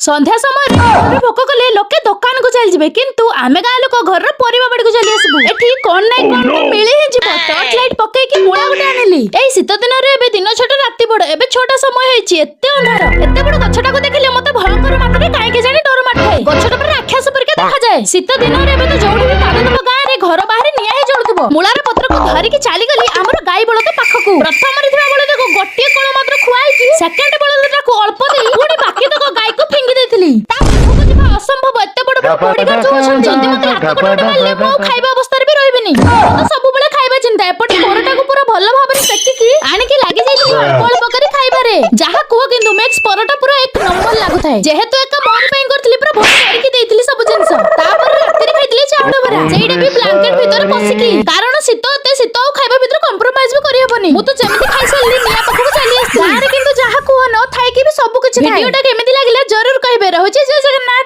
संध्या समय भोक कले लोके दुकान को चल जिवे किंतु आमे गाँ लोक घर परिबा बाड़ी को चली आसबु एठी कोन नै कोन मिली हि जिवो टॉर्च लाइट पके की मुळा गुटे आनिली एई शीत दिन रे एबे दिन छोट राती बड़ एबे छोटा समय हेछि एते अंधार एते बड़ गछटा को देखिले मते भयंकर मात्रे काहे के जानि डर माटे गछटा पर राक्षस परिके देखा जाय शीत दिन रे एबे तो जोडी भी पाद दब गाँ रे घर बाहर निया हे जळुतबो मुळार पत्र को धरि के चाली गली हमर गाई बळद पाखकू प्रथम रे थिबा बळद को गोटिए कोण मात्र खुआई की सेकंड बळद को अल्प देई पुणी बाकी तो गाई को फिंगी देथिली असंभव एते बड़ बड़ पड़िगा जो जल्दी मत लाख कोटा मारले मो खाइबा अवस्था रे भी रहबिनी तो सब बेले खाइबा चिंता एपटे परोटा को पूरा भलो भाबरे सेकी की आनी की लागि जाई अल्प पकरी खाइबा रे जहा कुह किंतु मैक्स परोटा पूरा एक नंबर लागु थाए जेहेतु एक मोर पें करथली पूरा भोग करके देइथली सब जिंस तापर राती रे खाइथली चावल बरा सेइडा भी ब्लैंकेट भीतर पसिकी कारण शीत खाइबा भीतर कंप्रोमाइज भी करि हबनी मु तो जेमिति खाइ सल्ली निया पखु चली आसी गारे किंतु जहा कुह न थाए की भी सब कुछ वीडियोटा केमिति लागिला जरूर कहबे रहउची जय जगन्नाथ।